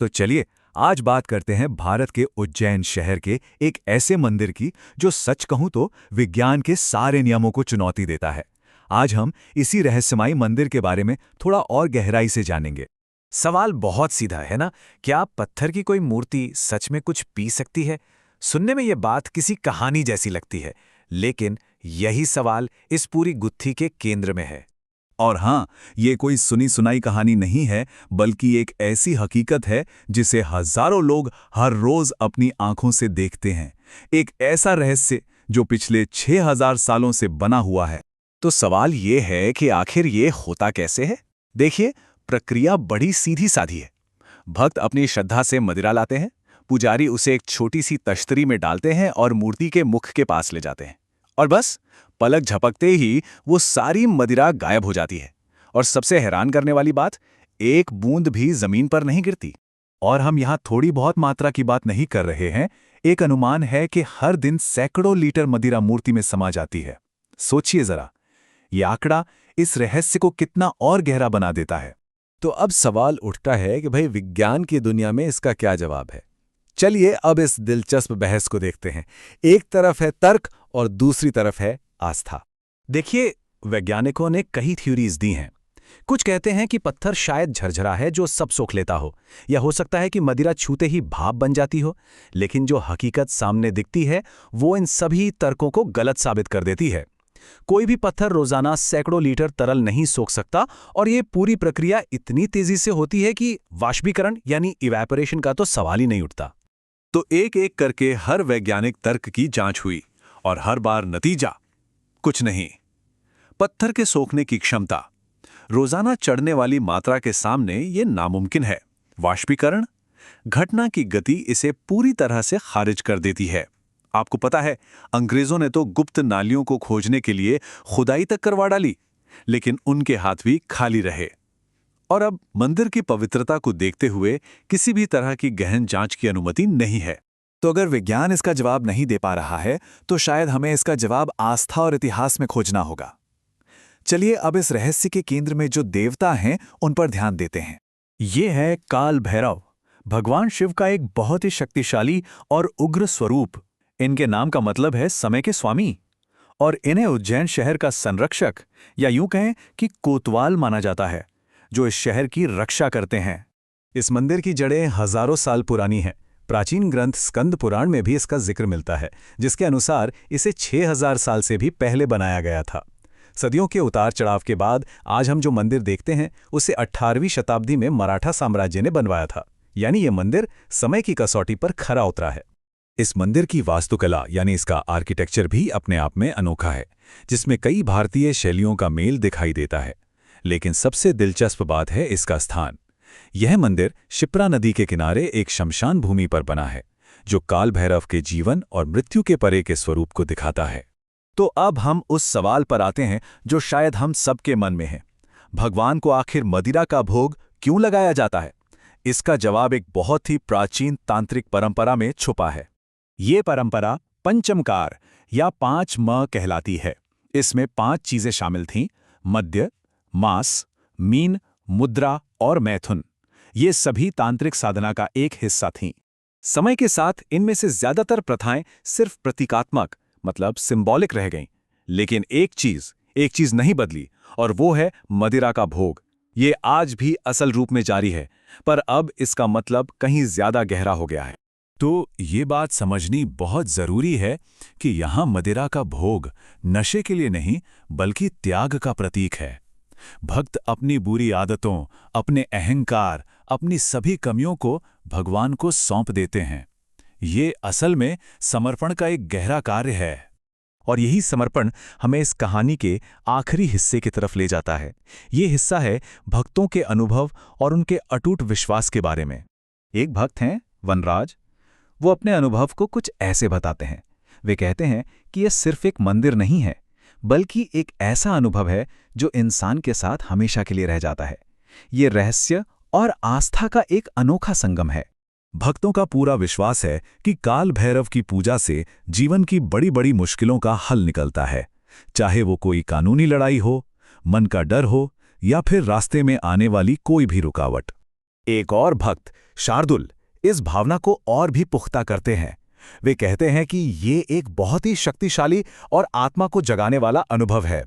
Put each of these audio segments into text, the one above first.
तो चलिए आज बात करते हैं भारत के उज्जैन शहर के एक ऐसे मंदिर की जो सच कहूं तो विज्ञान के सारे नियमों को चुनौती देता है। आज हम इसी रहस्यमयी मंदिर के बारे में थोड़ा और गहराई से जानेंगे। सवाल बहुत सीधा है ना। क्या पत्थर की कोई मूर्ति सच में कुछ पी सकती है? सुनने में ये बात किसी कहानी जैसी लगती है, लेकिन यही सवाल इस पूरी गुत्थी के केंद्र में है। और हाँ, ये कोई सुनी सुनाई कहानी नहीं है, बल्कि एक ऐसी हकीकत है जिसे हजारों लोग हर रोज अपनी आंखों से देखते हैं। एक ऐसा रहस्य जो पिछले 6000 सालों से बना हुआ है। तो सवाल ये है कि आखिर ये होता कैसे है? देखिए, प्रक्रिया बड़ी सीधी साधी है। भक्त अपनी श्रद्धा से मदिरा लाते हैं, पुजारी उसे एक छोटी सी तश्तरी में डालते हैं और मूर्ति के मुख के पास ले जाते हैं, और बस पलक झपकते ही वो सारी मदिरा गायब हो जाती है। और सबसे हैरान करने वाली बात, एक बूंद भी जमीन पर नहीं गिरती। और हम यहाँ थोड़ी बहुत मात्रा की बात नहीं कर रहे हैं। एक अनुमान है कि हर दिन सैकड़ों लीटर मदिरा मूर्ति में समा जाती है। सोचिए जरा, ये आंकड़ा इस रहस्य को कितना और गहरा बना देता है। तो अब सवाल उठता है कि भाई विज्ञान की दुनिया में इसका क्या जवाब है। चलिए अब इस दिलचस्प बहस को देखते हैं। एक तरफ है तर्क और दूसरी तरफ है आस्था। देखिए, वैज्ञानिकों ने कई थ्योरीज दी हैं। कुछ कहते हैं कि पत्थर शायद झरझरा है जो सब सोख लेता हो, या हो सकता है कि मदिरा छूते ही भाप बन जाती हो। लेकिन जो हकीकत सामने दिखती है वो इन सभी तर्कों को गलत साबित कर देती है। कोई भी पत्थर रोजाना सैकड़ों लीटर तरल नहीं सोख सकता, और ये पूरी प्रक्रिया इतनी तेजी से होती है कि वाष्पीकरण यानी इवैपोरेशन का तो सवाल ही नहीं उठता। तो एक एक करके हर वैज्ञानिक तर्क की जांच हुई, और हर बार नतीजा कुछ नहीं। पत्थर के सोखने की क्षमता, रोजाना चढ़ने वाली मात्रा के सामने ये नामुमकिन है। वाष्पीकरण, घटना की गति इसे पूरी तरह से खारिज कर देती है। आपको पता है, अंग्रेजों ने तो गुप्त नालियों को खोजने के लिए खुदाई तक करवा डाली, लेकिन उनके हाथ भी खाली रहे। और अब मंदिर की पवित्रता को देखते हुए किसी भी तरह की गहन जांच की अनुमति नहीं है। तो अगर विज्ञान इसका जवाब नहीं दे पा रहा है, तो शायद हमें इसका जवाब आस्था और इतिहास में खोजना होगा। चलिए अब इस रहस्य के केंद्र में जो देवता हैं उन पर ध्यान देते हैं। ये है काल भैरव, भगवान शिव का एक बहुत ही शक्तिशाली और उग्र स्वरूप। इनके नाम का मतलब है समय के स्वामी, और इन्हें उज्जैन शहर का संरक्षक या यूं कहें कि कोतवाल माना जाता है, जो इस शहर की रक्षा करते हैं। इस मंदिर की जड़ें हजारों साल पुरानी हैं। प्राचीन ग्रंथ स्कंद पुराण में भी इसका जिक्र मिलता है, जिसके अनुसार इसे 6000 साल से भी पहले बनाया गया था। सदियों के उतार चढ़ाव के बाद आज हम जो मंदिर देखते हैं उसे 18वीं शताब्दी में मराठा साम्राज्य ने बनवाया था। यानी ये मंदिर समय की कसौटी पर खरा उतरा है। इस मंदिर की वास्तुकला यानी इसका आर्किटेक्चर भी अपने आप में अनोखा है, जिसमें कई भारतीय शैलियों का मेल दिखाई देता है। लेकिन सबसे दिलचस्प बात है इसका स्थान। यह मंदिर शिप्रा नदी के किनारे एक शमशान भूमि पर बना है, जो काल भैरव के जीवन और मृत्यु के परे के स्वरूप को दिखाता है। तो अब हम उस सवाल पर आते हैं जो शायद हम सबके मन में है। भगवान को आखिर मदिरा का भोग क्यों लगाया जाता है? इसका जवाब एक बहुत ही प्राचीन तांत्रिक परंपरा में छुपा है। ये परंपरा पंचमकार या 5 म कहलाती है। इसमें 5 चीजें शामिल थीं: मद्य, मांस, मीन, मुद्रा और मैथुन। ये सभी तांत्रिक साधना का एक हिस्सा थीं। समय के साथ इनमें से ज्यादातर प्रथाएं सिर्फ प्रतीकात्मक मतलब सिंबॉलिक रह गईं, लेकिन एक चीज नहीं बदली, और वो है मदिरा का भोग। ये आज भी असल रूप में जारी है, पर अब इसका मतलब कहीं ज्यादा गहरा हो गया है। तो ये बात समझनी बहुत जरूरी है कि यहाँ मदिरा का भोग नशे के लिए नहीं, बल्कि त्याग का प्रतीक है। भक्त अपनी बुरी आदतों, अपने अहंकार, अपनी सभी कमियों को भगवान को सौंप देते हैं। ये असल में समर्पण का एक गहरा कार्य है। और यही समर्पण हमें इस कहानी के आखिरी हिस्से की तरफ ले जाता है। ये हिस्सा है भक्तों के अनुभव और उनके अटूट विश्वास के बारे में। एक भक्त हैं वनराज। वो अपने अनुभव को कुछ ऐसे बताते हैं। वे कहते हैं कि यह सिर्फ एक मंदिर नहीं है, बल्कि एक ऐसा अनुभव है जो इंसान के साथ हमेशा के लिए रह जाता है। ये रहस्य और आस्था का एक अनोखा संगम है। भक्तों का पूरा विश्वास है कि काल भैरव की पूजा से जीवन की बड़ी बड़ी मुश्किलों का हल निकलता है, चाहे वो कोई कानूनी लड़ाई हो, मन का डर हो, या फिर रास्ते में आने वाली कोई भी रुकावट। एक और भक्त शार्दुल इस भावना को और भी पुख्ता करते हैं। वे कहते हैं कि ये एक बहुत ही शक्तिशाली और आत्मा को जगाने वाला अनुभव है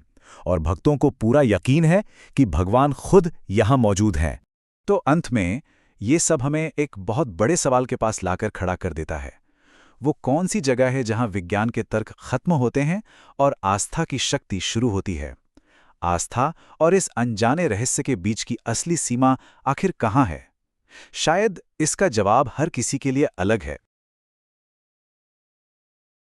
और भक्तों को पूरा यकीन है कि भगवान खुद यहाँ मौजूद हैं। तो अंत में ये सब हमें एक बहुत बड़े सवाल के पास लाकर खड़ा कर देता है। वो कौन सी जगह है जहां विज्ञान के तर्क खत्म होते हैं और आस्था की शक्ति शुरू होती है? आस्था और इस अनजाने रहस्य के बीच की असली सीमा आखिर कहाँ है? शायद इसका जवाब हर किसी के लिए अलग है।